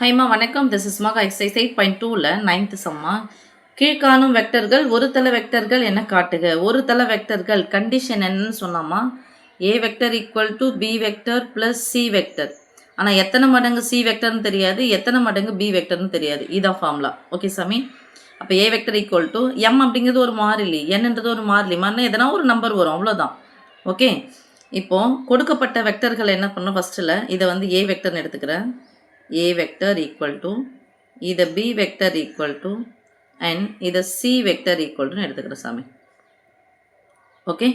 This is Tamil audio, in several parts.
ஹைமா வணக்கம். திஸ் இஸ் மகா எக்ஸசைஸ் 8.2ல 9th சம்மா. கீழ்காணும் வெக்டர்கள் ஒரு தள வெக்டர்கள் என காட்டுக. ஒரு தள வெக்டர்கள் கண்டிஷன் என்னன்னு சொன்னாமா, A vector equal to B vector plus C vector. ஆனால் எத்தனை மடங்கு சி வெக்டர்னு தெரியாது, எத்தனை மடங்கு பி வெக்டர்னு தெரியாது. இதான் ஃபார்முலா. ஓகே சாமி. அப்போ ஏ வெக்டர் ஈக்குவல் டு எம் அப்படிங்கிறது ஒரு மாறிலி, என்னன்றது ஒரு மாறிலி, மாறினா எதனா ஒரு நம்பர் வரும், அவ்வளோதான். ஓகே. இப்போ கொடுக்கப்பட்ட வெக்டர்கள் என்ன பண்ணணும், ஃபஸ்ட்டில் இதை வந்து ஏ வெக்டர்னு எடுத்துக்கிறேன். A vector equal to இதை B vector equal to and இதை C vector equal to எடுத்துக்கிற சாமி. ஓகே.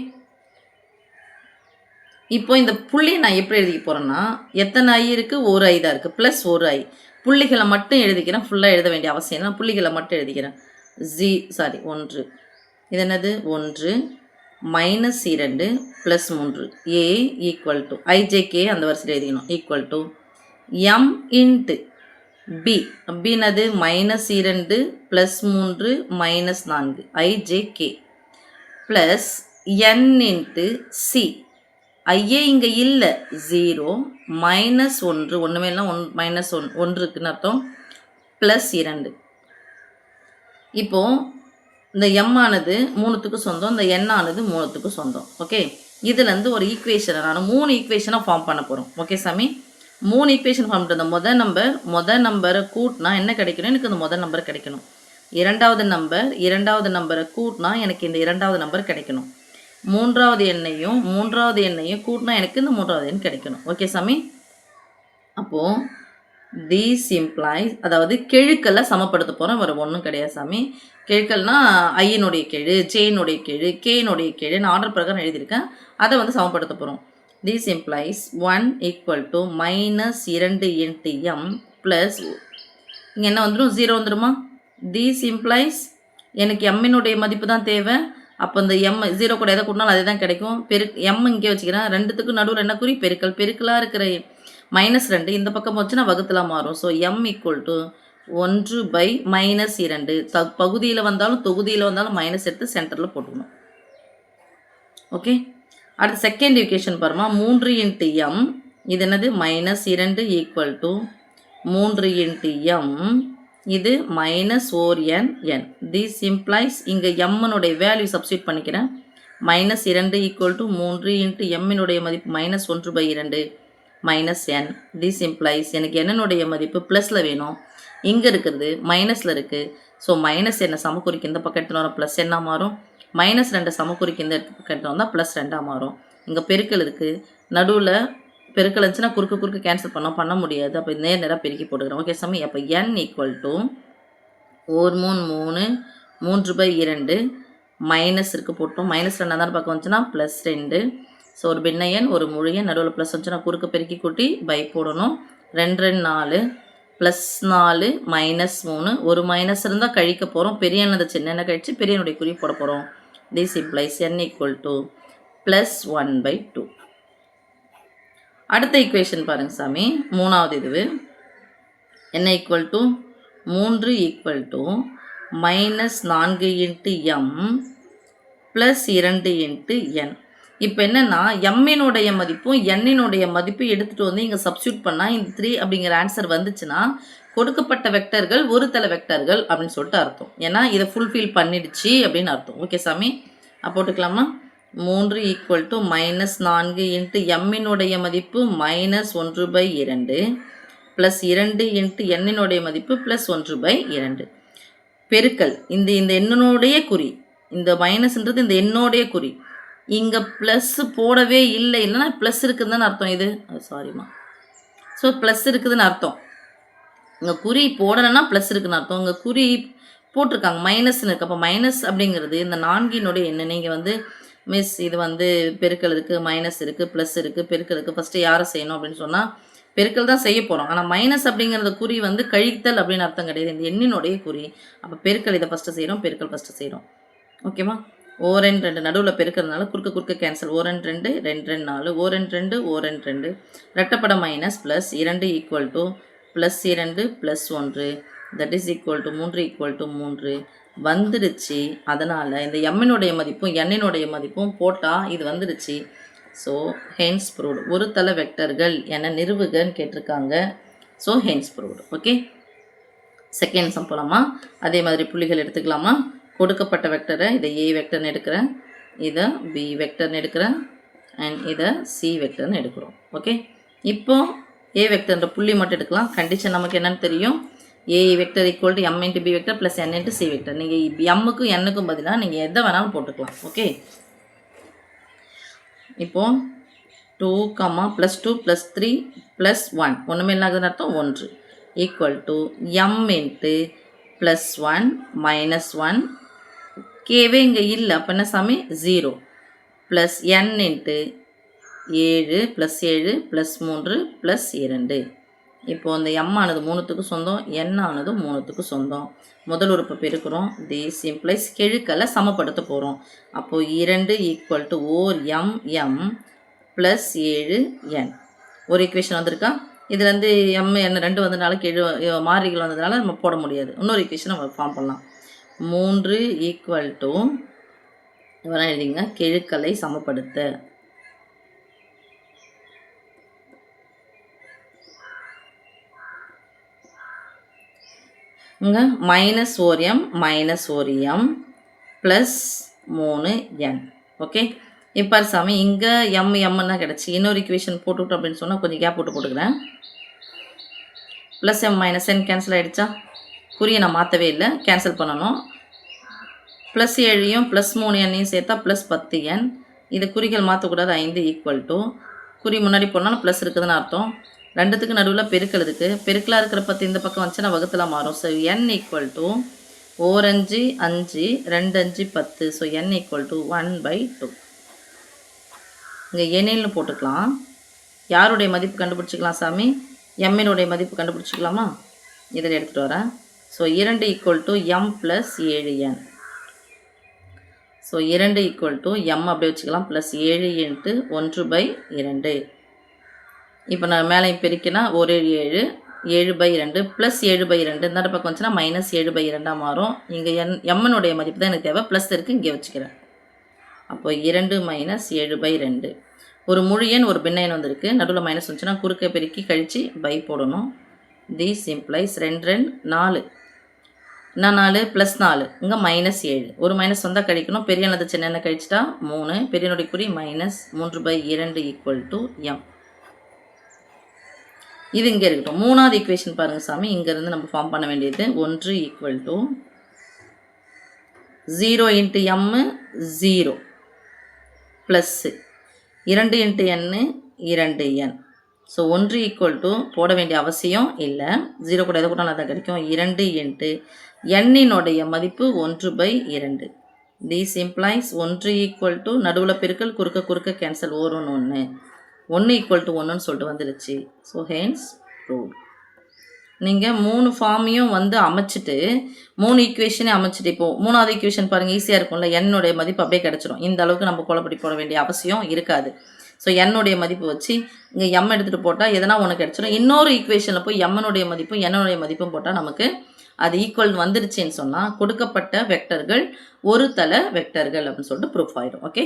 இப்போ இந்த புள்ளி நான் எப்படி எழுதிக்க போகிறேன்னா, எத்தனை ஐ இருக்குது, ஒரு ஐ தான் இருக்குது, ப்ளஸ் ஒரு ஐ. புள்ளிகளை மட்டும் எழுதிக்கிறேன், ஃபுல்லாக எழுத வேண்டிய அவசியம் இல்லை. புள்ளிகளை மட்டும் எழுதிக்கிறேன். ஒன்று, இது என்னது, 1 minus 2 plus 3 A equal to I J K அந்த வரிசையில் எழுதிக்கணும், equal to M into B, பின்னது minus 2 plus 3 minus 4 I J K plus N into C. ஐயே இங்கே இல்லை, 0 மைனஸ் 1 ஒன்றுமே இல்லை, மைனஸ் 1 இருக்குன்னு அர்த்தம், ப்ளஸ் 2. இப்போது இந்த எம் ஆனது 3த்துக்கு சொந்தம், இந்த என் ஆனது 3த்துக்கு சொந்தம். ஓகே. இதுலேருந்து ஒரு ஈக்குவேஷனை நான் 3 ஈக்குவேஷனை ஃபார்ம் பண்ண போகிறோம். ஓகே சாமி. 3 ஈக்குவேஷன் ஃபார்ம் பண்ணுறது. மொதல் நம்பரை கூட்டினா என்ன கிடைக்கணும், எனக்கு இந்த முதல் நம்பர் கிடைக்கணும். இரண்டாவது நம்பரை கூட்டினா எனக்கு இந்த இரண்டாவது நம்பர் கிடைக்கணும். மூன்றாவது எண்ணையும் கூட்டினா எனக்கு இந்த மூன்றாவது எண் கிடைக்கணும். ஓகே சாமி. அப்போது தீஸ் இம்ப்ளாய்ஸ், அதாவது கெழுக்களை சமப்படுத்த போகிறோம், வேறு ஒன்றும் கிடையாது சாமி. கெழுக்கள்னா ஐயினுடைய கெழு, ஜேனுடைய கெழு, கேனுடைய கெழு, நான் ஆர்டர் பிரகாரம் எழுதியிருக்கேன், அதை வந்து சமப்படுத்த போகிறோம். This implies 1 equal to minus 2 into m plus இங்கே என்ன வந்துடும், 0 வந்துடுமா. This implies எனக்கு எம்மினுடைய மதிப்பு தான் தேவை. அப்போ இந்த எம் 0 கூட எதை கூட்டினாலும் அதே தான் கிடைக்கும். எம் இங்கே வச்சுக்கிறேன், ரெண்டுத்துக்கும் நடுவில் என்ன குறி, பெருக்கலாக இருக்கிற -2 இந்த பக்கம் வச்சுன்னா வகுத்தலாம் மாறும். So M equal to 1 by -2. பகுதியில் வந்தாலும் தொகுதியில் வந்தாலும் மைனஸ் எடுத்து சென்டரில் போட்டுக்கணும். ஓகே. அடுத்து செகண்ட் ஈக்குவேஷன் பாருமா, 3 இன்ட்டு எம், இது என்னது -2 ஈக்குவல் டு 3 இன்ட்டு எம், இது -4n n. திஸ் இம்ப்ளைஸ் இங்கே எம்னுடைய வேல்யூ சப்ஸ்டியூட் பண்ணிக்கிறேன். -2 ஈக்குவல் டு 3 இன்ட்டு எம்மினுடைய மதிப்பு -1/2 -n. திஸ் இம்ப்ளைஸ் எனக்கு என்னுடைய மதிப்பு ப்ளஸில் வேணும், இங்கே இருக்கிறது மைனஸில் இருக்குது. ஸோ மைனஸ் என்ன சமக்குறிக்கு இந்த பக்கம் எடுத்துன்னு வரோம், ப்ளஸ் என்ன மாறும், -2 சமக்குறிக்கு இந்த பக்கம் வந்தால் +2 மாறும். இங்கே பெருக்கல் இருக்குது, நடுவில் பெருக்கல் இருந்துச்சுன்னா குறுக்கு கேன்சல் பண்ண முடியாது. அப்போ நேராக பெருக்கி போட்டுக்கிறோம். ஓகே சாமி. அப்போ n ஈக்குவல் டு 3/2 மைனஸ் இருக்குது போட்டோம், -2 தான் பக்கம் வந்துச்சுன்னா +2. ஸோ ஒரு பின்ன எண் ஒரு முழு எண், நடுவில் ப்ளஸ் வந்துச்சுன்னா குறுக்கு பெருக்கி கூட்டி பை போடணும். 2 4 +4 -3, ஒரு மைனஸ் இருந்தால் கழிக்க போகிறோம், பெரிய எண்ணது சின்ன எண்ணெய் கழிச்சு பெரியனுடைய குறி போட போகிறோம். This implies n equal to +1/2. அடுத்த ஈக்குவேஷன் பாருங்க சாமி, மூணாவது இதுவு என்ன equal to 3 equal to -4 into M plus 2 into N. இப்போ என்னென்னா எம்மினுடைய மதிப்பும் என்னினுடைய மதிப்பு எடுத்துகிட்டு வந்து இங்கே சப்ஸ்டியூட் பண்ணால் இந்த 3 அப்படிங்கிற ஆன்சர் வந்துச்சுன்னா கொடுக்கப்பட்ட வெக்டர்கள் ஒரு தள வெக்டர்கள் அப்படின்னு சொல்லிட்டு அர்த்தம். ஏன்னா இதை ஃபுல்ஃபில் பண்ணிடுச்சு அப்படின்னு அர்த்தம். ஓகே சாமி. போட்டுக்கலாமா. 3 ஈக்குவல் டு -4 இன்ட்டு எம்மினுடைய மதிப்பு -1/2 ப்ளஸ் 2 இன்ட்டு என்னினுடைய மதிப்பு +1/2 பெருக்கல் இந்த எண்ணினுடைய குறி, இந்த மைனஸ்ன்றது இந்த எண்ணோடைய குறி, இங்கே ப்ளஸ் போடவே இல்லை, இல்லைன்னா ப்ளஸ் இருக்குதுன்னு அர்த்தம். இது சாரிம்மா, ஸோ ப்ளஸ் இருக்குதுன்னு அர்த்தம். இங்கே குறி போடலைன்னா ப்ளஸ் இருக்குதுன்னு அர்த்தம். இங்கே குறி போட்டிருக்காங்க மைனஸ்ன்னு இருக்குது. அப்போ மைனஸ் அப்படிங்கிறது இந்த 4னுடைய எண்ணு. நீங்கள் வந்து மிஸ் இது வந்து பெருக்கல் இருக்குது, மைனஸ் இருக்குது, ப்ளஸ் இருக்குது, பெருக்கல் இருக்குது, ஃபஸ்ட்டு யாரை செய்யணும் அப்படின்னு சொன்னால் பெருக்கல் தான் செய்ய போகிறோம். ஆனால் மைனஸ் அப்படிங்கிறது குறி வந்து கழித்தல் அப்படின்னு அர்த்தம் கிடையாது, இந்த எண்ணினுடைய குறி. அப்போ பெருக்கல் இதை ஃபஸ்ட்டு செய்கிறோம், பெருக்கல் ஃபஸ்ட்டு செய்கிறோம். ஓகேவா. ஓரன் 2 நடுவில் பெருக்கிறதுனால குறுக்க கேன்சல். ஓரன் 2 2 4 ஓரன் 2 ரெட்டப்பட minus plus 2 equal to +2 +1 that is equal to 3 equal to 3 வந்துடுச்சு. அதனால் இந்த எம்மினுடைய மதிப்பும் என்னினுடைய மதிப்பும் போட்டால் இது வந்துடுச்சு. So hence proved. ஒரு தள வெக்டர்கள் என நிறுவுகன்னு கேட்டிருக்காங்க. So hence proved. Okay, second sum போகலாமா? அதே மாதிரி புள்ளிகள் எடுத்துக்கலாமா? கொடுக்கப்பட்ட வெக்டரை இதை ஏ வெக்டர்னு எடுக்கிறேன், இதை பி வெக்டர்னு எடுக்கிறேன், அண்ட் இதை சி வெக்டர்னு எடுக்கிறோம். ஓகே, இப்போ ஏ வெக்டர்ன்ற புள்ளி மட்டும் எடுக்கலாம். கண்டிஷன் நமக்கு என்னன்னு தெரியும், A vector equal to M into B vector plus N into C vector. நீங்கள் எம்முக்கும் என்னுக்கும் பதிலாக நீங்கள் எதை வேணாலும் போட்டுக்கலாம். ஓகே, இப்போது 2, +2 +3 +1 ஒன்றுமே இல்லாததுன்னு அர்த்தம் 1 equal to M into +1 -1 cave இங்கே இல்லை, அப்போ என்ன சாமி 0 ப்ளஸ் என் இன்ட்டு 7 +7 +3 +2. இப்போது அந்த எம் ஆனது 3த்துக்கு சொந்தம், என் ஆனது 3த்துக்கு சொந்தம். முதல் உறுப்பை பெருக்கிறோம், தி சிம்ப்ளைஸ் கெழுக்களை சமப்படுத்த போகிறோம். அப்போது 2 equal to wore M +7n. ஒரு ஈக்குவேஷன் வந்திருக்கா? இதுலேருந்து எம் என்ன 2 வந்ததுனால மாறிகள் வந்ததுனால நம்ம போட முடியாது. இன்னொரு ஈக்குவேஷன் நம்ம ஃபார்ம் பண்ணலாம். 3 ஈக்குவல் டு இதெல்லாம் எழுதிங்க, கெழுக்களை சமப்படுத்த. இங்கே -4m -4m +3n. ஓகே, இப்போ சாமி இங்கே எம்னா கிடச்சி. இன்னொரு ஈக்குவேஷன் போட்டுவிட்டோம் அப்படின்னு சொன்னால் கொஞ்சம் கேப் விட்டு போட்டுக்கிறேன். +m -n கேன்சல் ஆகிடுச்சா? குறியை நான் மாற்றவே இல்லை, கேன்சல் பண்ணணும். +7யும் +3n சேர்த்தா +10n. இது குறிகள் மாற்றக்கூடாது. 5 ஈக்குவல் டு குறி முன்னாடி போனாலும் ப்ளஸ் இருக்குதுன்னு அர்த்தம். ரெண்டுத்துக்கு நடுவில் பெருக்கல் இருக்குது. பெருக்கலாக இருக்கிற 10 இந்த பக்கம் வந்துச்சுன்னா வகுத்தில் மாறும். So n equal to 4 5 5 2 5 10. So n equal to 1/2. இங்கே எண்ணில்னு போட்டுக்கலாம். யாருடைய மதிப்பு கண்டுபிடிச்சிக்கலாம் சாமி? எம்மினுடைய மதிப்பு கண்டுபிடிச்சிக்கலாமா? இதில் எடுத்துகிட்டு வரேன். So 2 equal to M +7n. So 2 equal to M அப்படியே வச்சுக்கலாம், +7 இன்ட்டு 1/2. இப்போ நான் மேலே பெருக்கினா 1 7 7/2 +7/2. இந்த பக்கம் வந்துச்சுன்னா -7/2 மாறும். இங்கே எம்மனுடைய மதிப்பு தான் எனக்கு தேவை, ப்ளஸ் இருக்குது, இங்கே வச்சுக்கிறேன். அப்போ 2 -7/2. ஒரு முழு எண் ஒரு பின்ன எண் வந்திருக்கு, நடுவில் மைனஸ் வந்துச்சுன்னா குறுக்க பெருக்கி கழித்து பை போடணும். தி சிம்ப்ளைஸ் 2 2 4. என்ன 4 +4, இங்கே -7. ஒரு மைனஸ் வந்தால் கழிக்கணும். பெரிய எண்ணது சின்ன எண்ணெய் கழிச்சிட்டா 3. பெரியனுடைய குறி -3/2 ஈக்குவல் டு எம். இது இங்கே இருக்கட்டும். மூணாவது ஈக்குவேஷன் பாருங்கள் சாமி, இங்கேருந்து நம்ம ஃபார்ம் பண்ண வேண்டியது 1 equal to 0 into M 0 plus 2 into n 2n. So 1 equal to போட வேண்டிய அவசியம் இல்லை, 0 கூட எதை கூட நல்லா கிடைக்கும். 2 இன்ட்டு n மதிப்பு 1/2. தீஸ் இம்ப்ளைஸ் 1 ஈக்குவல் டு நடுவில் பெருக்கல், குறுக்க கேன்சல், 1 1 1 ஈக்குவல் டு 1ன்னு சொல்லிட்டு வந்துடுச்சு. So hence proved. நீங்கள் 3 ஃபார்மையும் அமைச்சிட்டு 3 ஈக்குவேஷனே அமைச்சிட்டு இப்போது 3வது ஈக்குவேஷன் பாருங்கள், ஈஸியாக இருக்கும்ல. என்னுடைய மதிப்பு அப்படியே கிடச்சிரும். இந்த அளவுக்கு நம்ம குழப்படி போட வேண்டிய அவசியம் இருக்காது. ஸோ என்னுடைய மதிப்பு வச்சு இங்கே எம் எடுத்துகிட்டு போட்டால் எதனா ஒன்று கிடச்சிடும். இன்னொரு ஈக்குவேஷனில் போய் எம்மனுடைய மதிப்பும் என்னுடைய மதிப்பும் போட்டால் நமக்கு அது ஈக்குவல் வந்துருச்சுன்னு சொன்னால் கொடுக்கப்பட்ட வெக்டர்கள் ஒரு தல வெக்டர்கள் அப்படின்னு சொல்லிட்டு ப்ரூஃப் ஆகிடும். ஓகே.